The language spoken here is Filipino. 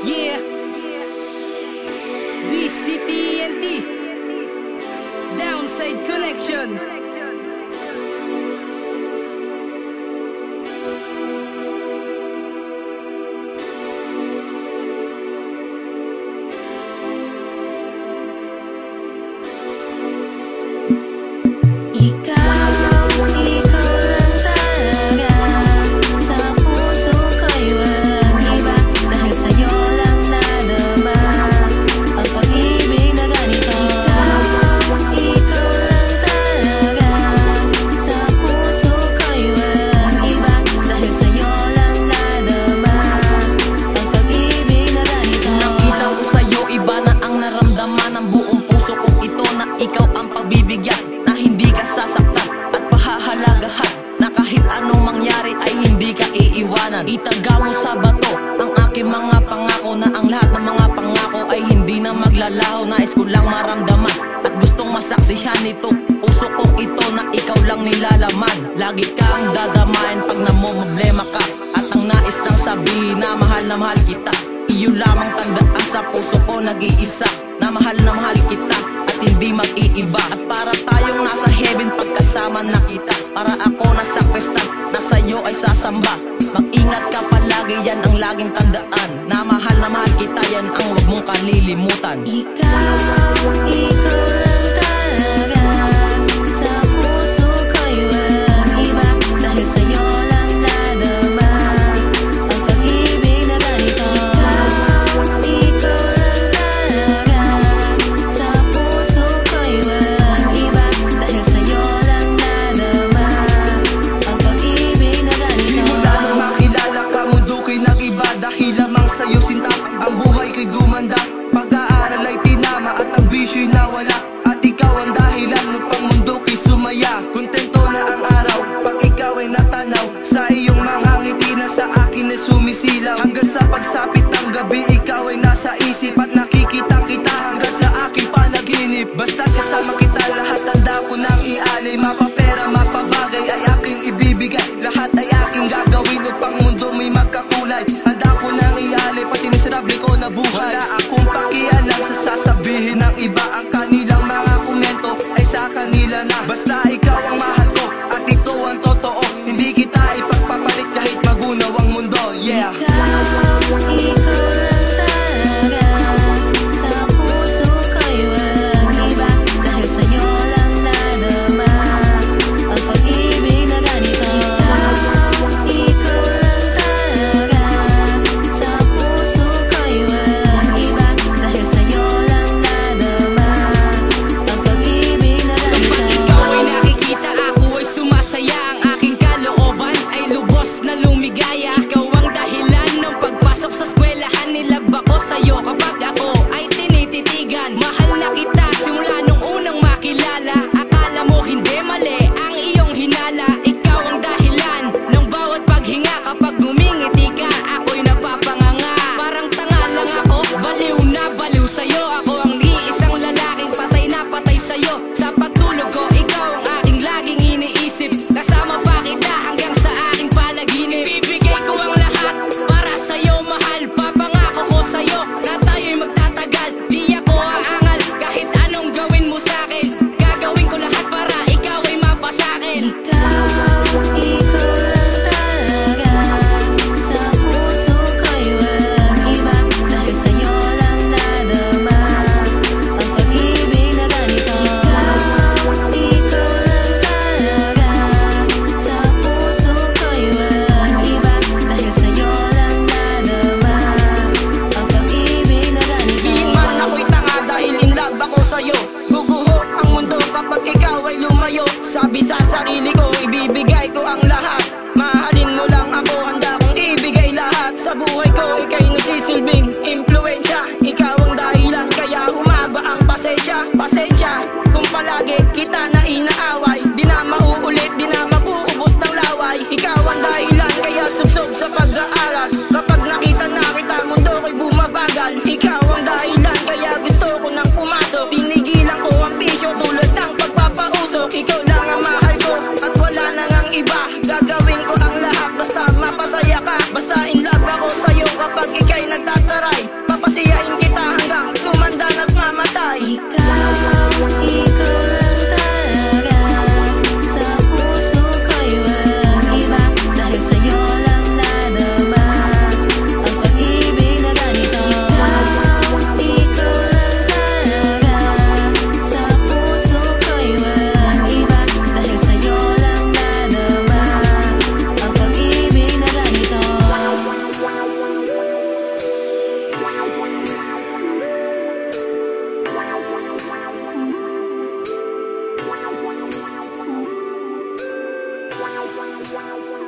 Yeah, BCTNT, Downside Connection. Na hindi ka sasaktan at pahahalagahan, na kahit anong mangyari ay hindi ka iiwanan. Itaga mo sa bato ang aking mga pangako, na ang lahat ng mga pangako ay hindi na maglalaho. Nais ko lang maramdaman at gustong masaksihan ito, puso kong ito, na ikaw lang nilalaman. Lagi kang dadamain pag namomroblema ka, at ang nais lang sabihin na mahal kita. Iyo lamang tandaan, sa puso ko nag-iisa, na mahal kita at hindi mag-iiba. At para tayong nasa heaven pagkasama na kita, para ako nasa kristal, na sa'yo ay sasamba. Mag-ingat ka palagi, yan ang laging tandaan, na mahal kita, yan ang wag mong kalilimutan. Ikaw lang talaga, sa puso ko'y walang iba, dahil sa'yo lang nadama ang pag-ibig na ganito. Ikaw lang talaga, sa puso ko'y walang iba, dahil sa'yo lang nadama ang pag-ibig na ganito. Simula nang makilala ka, mundo ko'y nag-iba, dahil lamang sa'yo sinta ang buhay ko'y gumanda. Pag-aaral ay tinama at ang bisyo'y nawala, at ikaw ang dahilan upang mundo ko'y sumaya. Kontento na ang araw pag ikaw ay natanaw, sa iyong mga ngiti na sa akin ay sumisilaw. Hanggang sa pagsapit ng gabi, ikaw ay nasa isip, at nakikita kita hanggang sa aking panaginip. Basta't kasama kita, lahat handa ko nang ialay. Mapapera, mapabagay ay aking ibibigay, lahat ay aking gagawin upang mundo may magkakulay. Handa ko nang ialay pati miserable ko na buhay. Wala akong pakialam sa sasabihin ng iba, ang kanilang mga komento ay sa kanila na. Basta ikaw ang mahal ko at ito ang totoo, hindi kita ipagpapalit kahit magunaw ang mundo. Yeah. Ikaw lang talaga, sa puso ko'y walang iba, dahil sa'yo lang nadama ang pag-ibig na ganito. Ikaw lang talaga, sa puso ko'y walang iba, dahil sa'yo lang nadama ang pag-ibig na ganito. Kapag ikaw ay nakikita, ako ay sumasaya, ang aking kalooban ay lubos na lumigaya. Ikaw ang dahilan ng pagpasok sa eskwelahan, nilab ako sa'yo kapag ako ay tinititigan. Mahal na kita simula nung unang makilala, akala mo hindi mali ang iyong hinala. Ikaw ang dahilan ng bawat paghinga, kapag gumingiti ka ako'y napapanganga. Parang tanga lang ako, baliw na baliw sa'yo. Ako ang iisang lalaking patay na patay sa'yo. Sa pagtulog ko, ikaw ang aking laging iniisip, kasama pa kita hanggang sa aking panaginip. Ibibigay ko ang lahat para sa'yo, mahal. Papangako ko sa'yo na tayo'y magtatagal. Di ako aangal kahit anong gawin mo sa'kin, gagawin ko lahat para ikaw ay mapasakin. Ikaw lang talaga, sa puso ko'y walang iba, dahil sa'yo lang nadama ang pag-ibig na ganito. Ikaw lang talaga, sa puso ko'y walang iba, dahil sa'yo lang nadama ang pag-ibig na ganito. Di man ako'y tanga dahil in love ako sa'yo, guguho ang mundo kapag ikaw ay lumayo. Sabi sa sarili ko, ibibigay ko ang lahat, mahalin mo lang ako, handa kong ibigay lahat. Sa buhay ko, ika'y nagsisilbing impluensya, ikaw ang dahilan kaya humaba ang pasensya. Pasensya kung palagi kita na inaaway, di na mauulit, di na mag-uubos ng laway. Ikaw ang dahilan kaya subsob sa pag-aaral, kapag nakita na kita mundo ko'y bumabagal. Ikaw ang dahilan kaya gusto ko nang pumasok, tinigilan ko ang bisyo tulad ng pagpapausok. Ikaw lang ang mahal ko at wala nang ang iba, gagawin ko ang lahat basta mapasaya ka. Basta in love ako sa'yo kapag ika'y nagtataray. Wow.